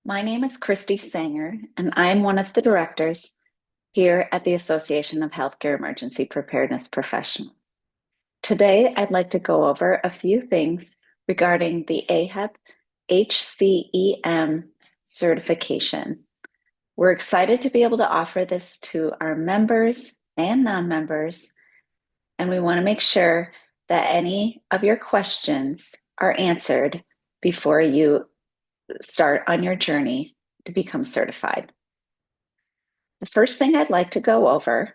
My name is Christy Sanger, and I'm one of the directors here at the Association of Healthcare Emergency Preparedness Professionals. Today, I'd like to go over a few things regarding the AHEPP HcEM certification. We're excited to be able to offer this to our members and non-members, and we want to make sure that any of your questions are answered before you start on your journey to become certified. The first thing I'd like to go over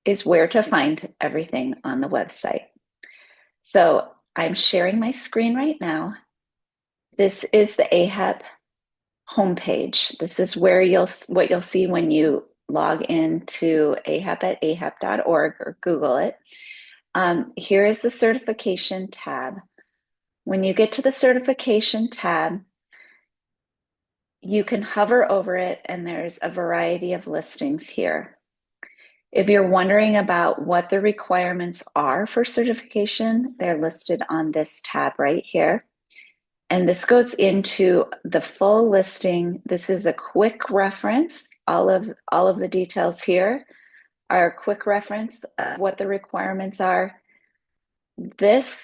is where to find everything on the website. So I'm sharing my screen right now. This is the AHEPP homepage. This is where what you'll see when you log into AHEPP at ahep.org or Google it. Here is the certification tab. When you get to the certification tab, you can hover over it and there's a variety of listings here. If you're wondering about what the requirements are for certification, they're listed on this tab right here. And this goes into the full listing. This is a quick reference. All of the details here are a quick reference of what the requirements are. This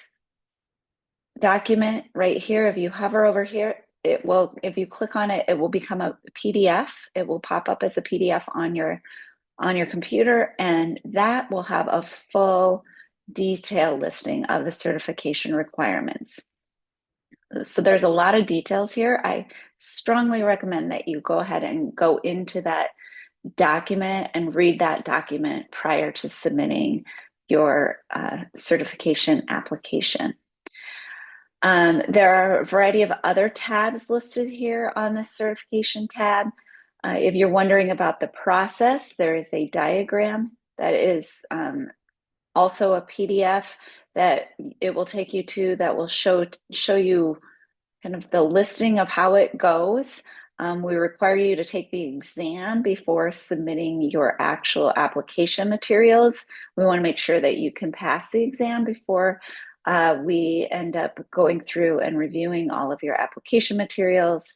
document right here, if you hover over here, if you click on it, it will become a PDF. It will pop up as a PDF on your computer, and that will have a full detailed listing of the certification requirements. So there's a lot of details here. I strongly recommend that you go ahead and go into that document and read that document prior to submitting your certification application. There are a variety of other tabs listed here on the certification tab. If you're wondering about the process, there is a diagram that is also a PDF that it will take you to that will show you kind of the listing of how it goes. We require you to take the exam before submitting your actual application materials. We want to make sure that you can pass the exam before we end up going through and reviewing all of your application materials.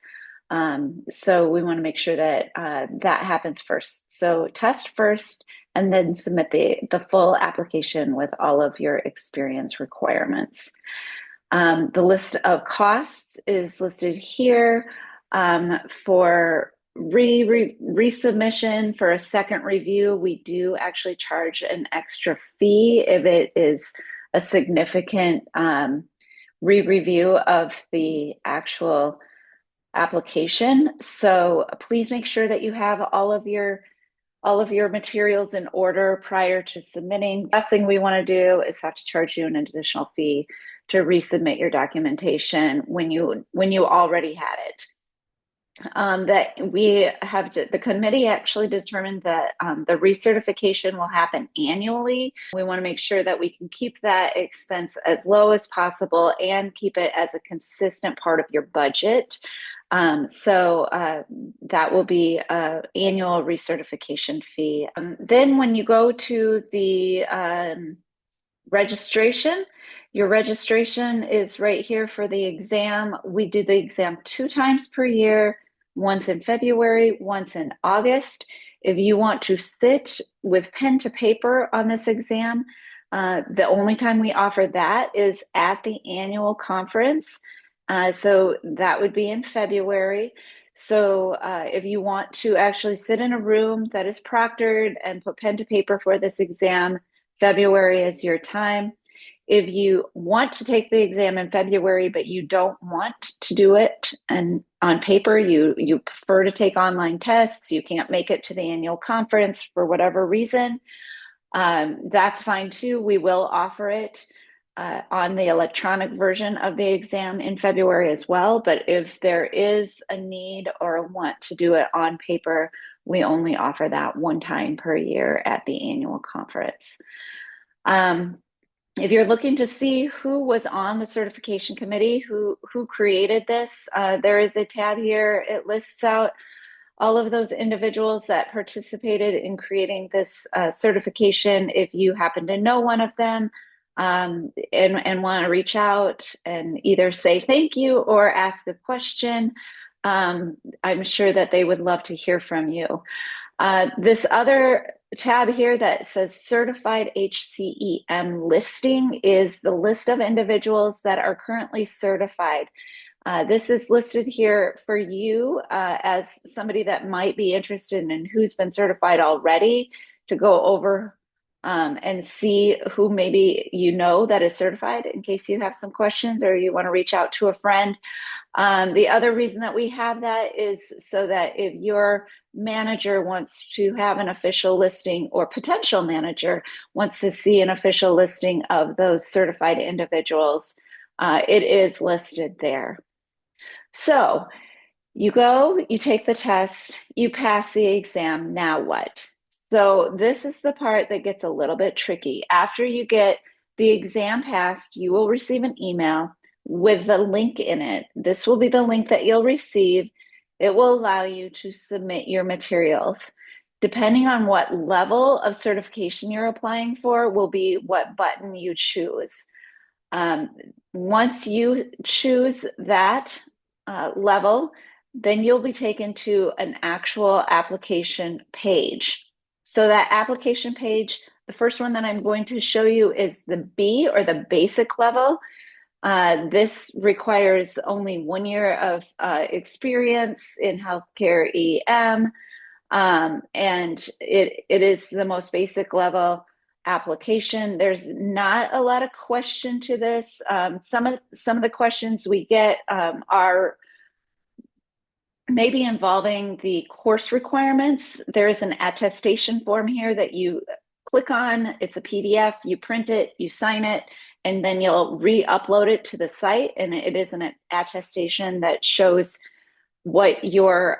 So we want to make sure that that happens first. So test first and then submit the full application with all of your experience requirements. The list of costs is listed here for resubmission for a second review. We do actually charge an extra fee if it is a significant re-review of the actual application. So please make sure that you have all of your materials in order prior to submitting. Last thing we want to do is have to charge you an additional fee to resubmit your documentation when you already had it. The committee actually determined that the recertification will happen annually. We want to make sure that we can keep that expense as low as possible and keep it as a consistent part of your budget. So that will be an annual recertification fee. Then when you go to the registration, your registration is right here for the exam. We do the exam 2 times per year, once in February, once in August. If you want to sit with pen to paper on this exam, the only time we offer that is at the annual conference. So that would be in February. So if you want to actually sit in a room that is proctored and put pen to paper for this exam, February is your time. If you want to take the exam in February, but you don't want to do it and on paper, you prefer to take online tests, you can't make it to the annual conference for whatever reason, that's fine too. We will offer it on the electronic version of the exam in February as well. But if there is a need or a want to do it on paper, we only offer that 1 time per year at the annual conference. If you're looking to see who was on the certification committee, who created this, there is a tab here. It lists out all of those individuals that participated in creating this certification. If you happen to know one of them, and want to reach out and either say thank you or ask a question, I'm sure that they would love to hear from you. This other tab here that says Certified HcEM Listing is the list of individuals that are currently certified. This is listed here for you as somebody that might be interested in who's been certified already to go over and see who maybe you know that is certified in case you have some questions or you want to reach out to a friend. The other reason that we have that is so that if your manager wants to have an official listing or potential manager wants to see an official listing of those certified individuals, it is listed there. So you go, you take the test, you pass the exam, now what? So this is the part that gets a little bit tricky. After you get the exam passed, you will receive an email with the link in it. This will be the link that you'll receive. It will allow you to submit your materials. Depending on what level of certification you're applying for will be what button you choose. Um, Once you choose that level, then you'll be taken to an actual application page. So that application page, the first one that I'm going to show you is the B or the basic level. This requires only 1 year of experience in healthcare EM. And it is the most basic level application. There's not a lot of question to this. Some of the questions we get are maybe involving the course requirements. There is an attestation form here that you click on. It's a PDF. You print it, you sign it, and then you'll re-upload it to the site. And it is an attestation that shows what your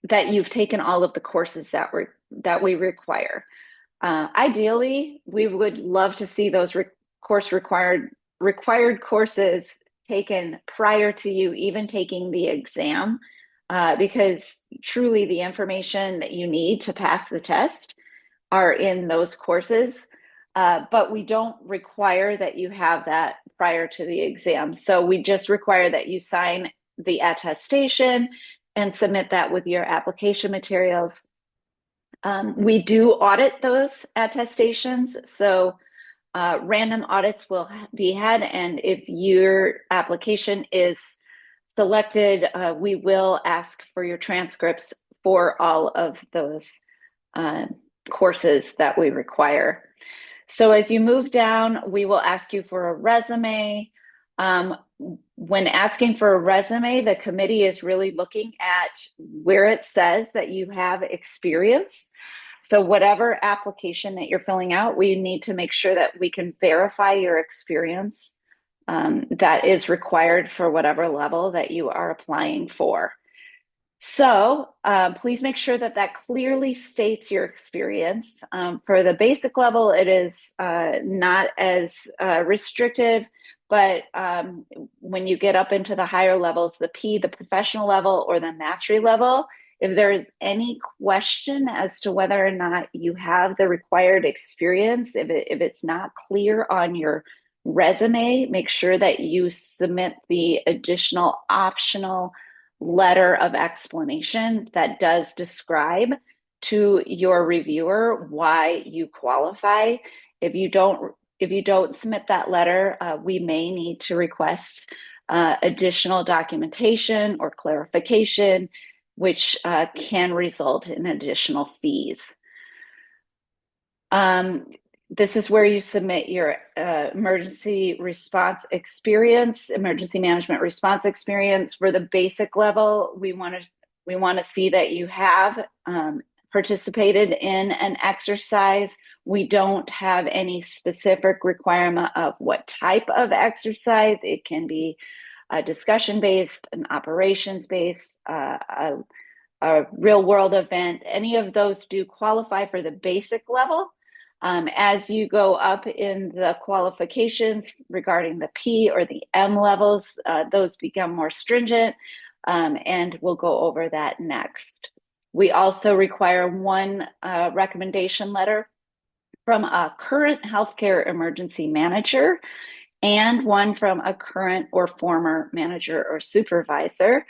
that you've taken all of the courses that we require. Ideally, we would love to see those required courses taken prior to you even taking the exam, because truly the information that you need to pass the test are in those courses. But we don't require that you have that prior to the exam. So we just require that you sign the attestation and submit that with your application materials. We do audit those attestations, so random audits will be had, and if your application is selected, we will ask for your transcripts for all of those courses that we require. So as you move down, we will ask you for a resume. When asking for a resume, the committee is really looking at where it says that you have experience. So whatever application that you're filling out, we need to make sure that we can verify your experience that is required for whatever level that you are applying for. So please make sure that that clearly states your experience. For the basic level, it is not as restrictive, but when you get up into the higher levels, the P, the professional level, or the mastery level, if there is any question as to whether or not you have the required experience, if it's not clear on your resume, make sure that you submit the additional optional letter of explanation that does describe to your reviewer why you qualify. If you don't submit that letter, we may need to request additional documentation or clarification, which can result in additional fees. This is where you submit your emergency management response experience. For the basic level, we want to see that you have participated in an exercise. We don't have any specific requirement of what type of exercise. It can be discussion-based, an operations-based, a real-world event. Any of those do qualify for the basic level. As you go up in the qualifications regarding the P or the M levels, those become more stringent, and we'll go over that next. We also require one recommendation letter from a current healthcare emergency manager and one from a current or former manager or supervisor.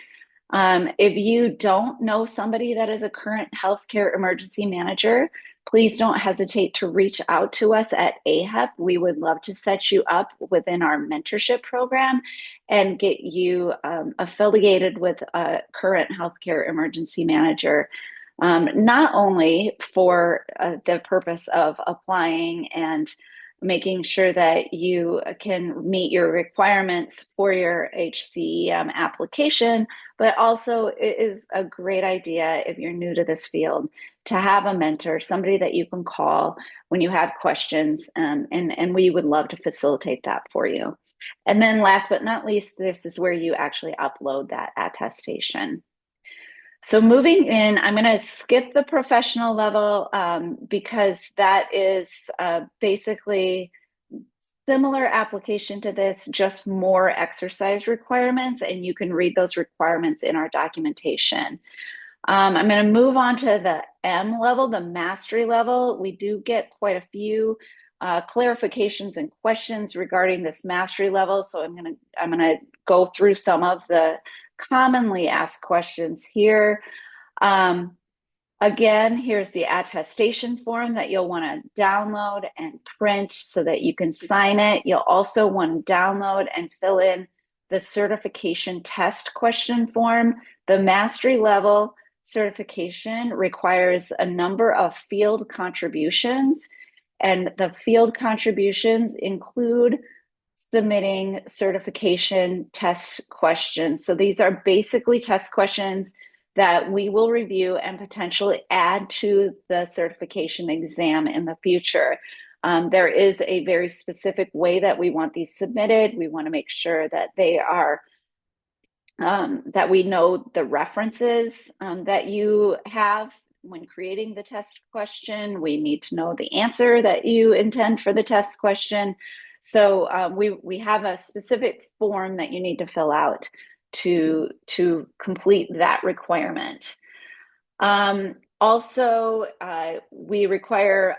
If you don't know somebody that is a current healthcare emergency manager, please don't hesitate to reach out to us at AHEPP. We would love to set you up within our mentorship program and get you affiliated with a current healthcare emergency manager, not only for the purpose of applying and making sure that you can meet your requirements for your HcEM application, but also it is a great idea if you're new to this field to have a mentor, somebody that you can call when you have questions, and we would love to facilitate that for you. And then last but not least, this is where you actually upload that attestation. So moving in, I'm going to skip the professional level because that is basically similar application to this, just more exercise requirements, and you can read those requirements in our documentation. I'm going to move on to the M level, the mastery level. We do get quite a few clarifications and questions regarding this mastery level, so I'm going to go through some of the commonly asked questions here. Again, here's the attestation form that you'll want to download and print so that you can sign it. You'll also want to download and fill in the certification test question form. The mastery level certification requires a number of field contributions, and the field contributions include submitting certification test questions. So these are basically test questions that we will review and potentially add to the certification exam in the future. There is a very specific way that we want these submitted. We want to make sure that they are, that we know the references that you have when creating the test question. We need to know the answer that you intend for the test question. So we have a specific form that you need to fill out to complete that requirement. Also, we require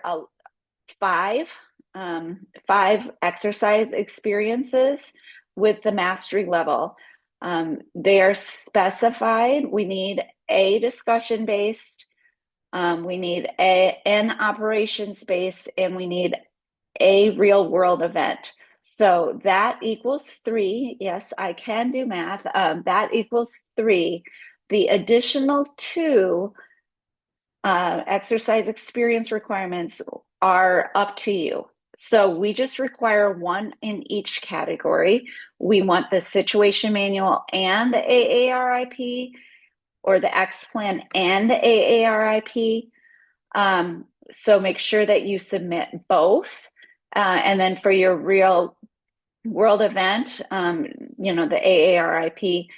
five exercise experiences with the mastery level. They are specified. We need a discussion based, we need an operations based, and we need a real world event. So that equals 3. Yes, I can do math. That equals 3. The additional 2 exercise experience requirements are up to you. So we just require 1 in each category. We want the situation manual and the AARIP, or the X plan and the AARIP. So make sure that you submit both. And then for your real world event, the AARIP,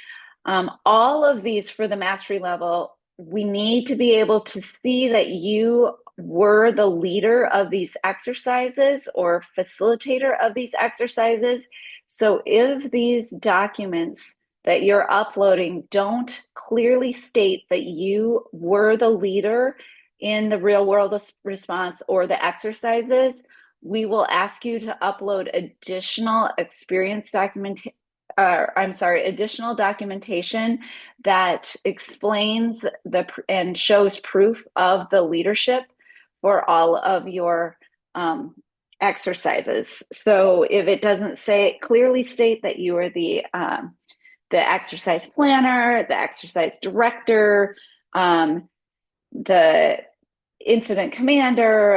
all of these for the mastery level, we need to be able to see that you were the leader of these exercises or facilitator of these exercises. So if these documents that you're uploading don't clearly state that you were the leader in the real world response or the exercises, we will ask you to upload additional additional documentation that explains and shows proof of the leadership for all of your exercises. So if it doesn't clearly state that you are the exercise planner, the exercise director, the incident commander,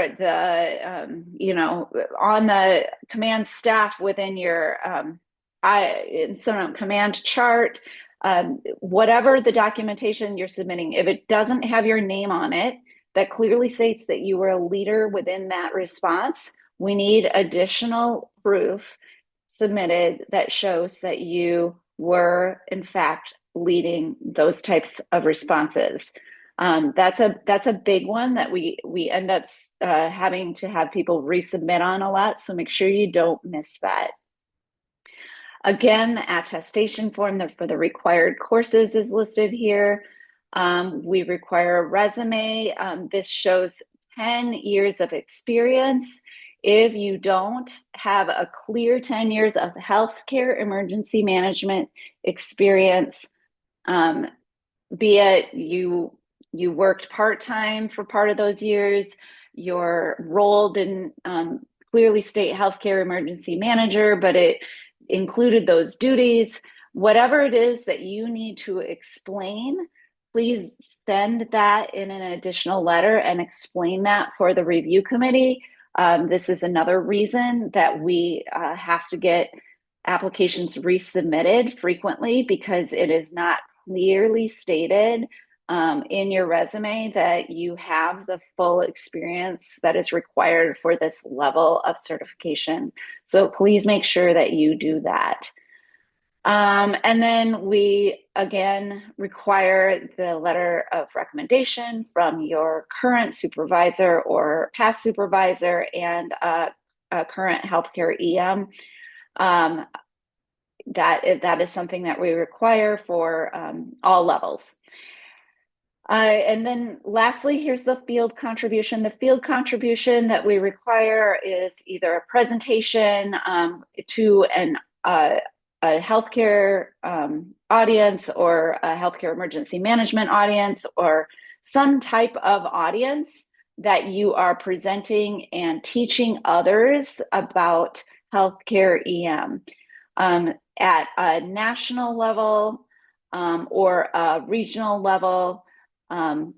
on the command staff within your incident command chart, whatever the documentation you're submitting, if it doesn't have your name on it that clearly states that you were a leader within that response, we need additional proof submitted that shows that you were in fact leading those types of responses. That's a big one that we end up having to have people resubmit on a lot. So make sure you don't miss that. Again, the attestation form for the required courses is listed here. We require a resume. This shows 10 years of experience. If you don't have a clear 10 years of healthcare emergency management experience, be it you worked part-time for part of those years, your role didn't clearly state healthcare emergency manager, but it included those duties. Whatever it is that you need to explain, please send that in an additional letter and explain that for the review committee. This is another reason that we have to get applications resubmitted frequently, because it is not clearly stated in your resume that you have the full experience that is required for this level of certification. So please make sure that you do that. And then we again require the letter of recommendation from your current supervisor or past supervisor and a current healthcare EM. That is something that we require for all levels. And then lastly, here's the field contribution. The field contribution that we require is either a presentation to a healthcare audience, or a healthcare emergency management audience, or some type of audience that you are presenting and teaching others about healthcare EM at a national level or a regional level. The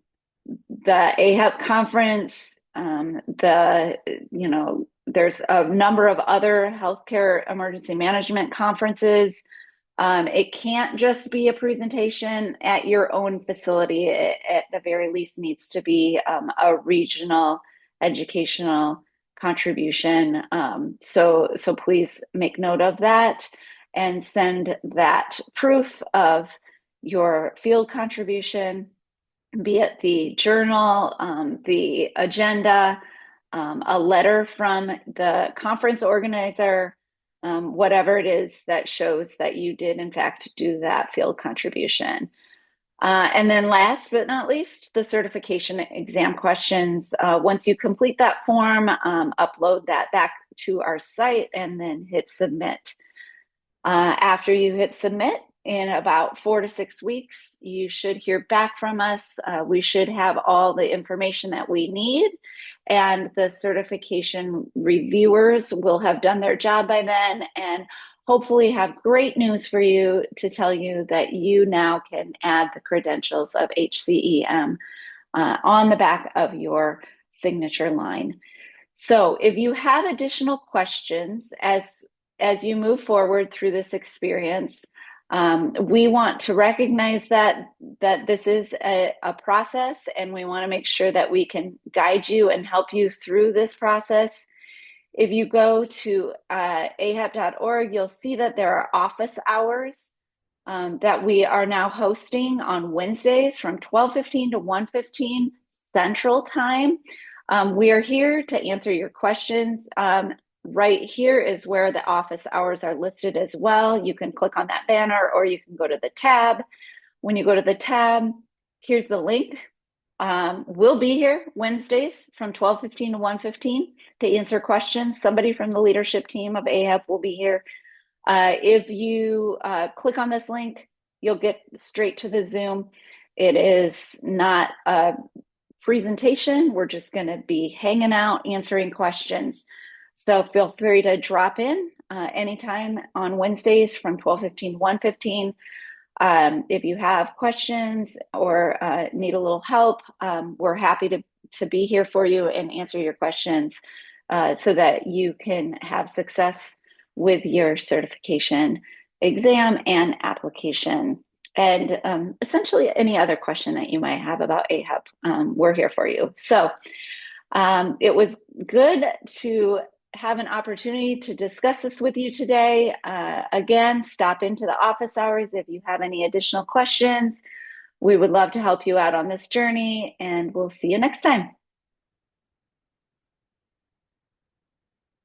AHEPP conference, there's a number of other healthcare emergency management conferences. It can't just be a presentation at your own facility. It, at the very least, needs to be a regional educational contribution. So please make note of that and send that proof of your field contribution, be it the journal, the agenda, a letter from the conference organizer, whatever it is that shows that you did in fact do that field contribution. And then last but not least, the certification exam questions. Once you complete that form, upload that back to our site and then hit submit. After you hit submit, in about 4 to 6 weeks, you should hear back from us. We should have all the information that we need, and the certification reviewers will have done their job by then, and hopefully have great news for you to tell you that you now can add the credentials of HcEM on the back of your signature line. So if you have additional questions as you move forward through this experience, we want to recognize that this is a process, and we want to make sure that we can guide you and help you through this process. If you go to ahepp.org, you'll see that there are office hours that we are now hosting on Wednesdays from 12:15 to 1:15 Central Time. We are here to answer your questions. Right here is where the office hours are listed as well. You can click on that banner, or you can go to the tab. When you go to the tab, here's the link. We'll be here Wednesdays from 12:15 to 1:15 to answer questions. Somebody from the leadership team of AHEPP will be here. If you click on this link, you'll get straight to the Zoom. It is not a presentation. We're just going to be hanging out, answering questions. So feel free to drop in anytime on Wednesdays from 12:15 to 1:15. If you have questions or need a little help, we're happy to be here for you and answer your questions so that you can have success with your certification exam and application. And essentially any other question that you might have about AHEPP, we're here for you. So it was good to have an opportunity to discuss this with you today. Again, stop into the office hours if you have any additional questions. We would love to help you out on this journey, and we'll see you next time.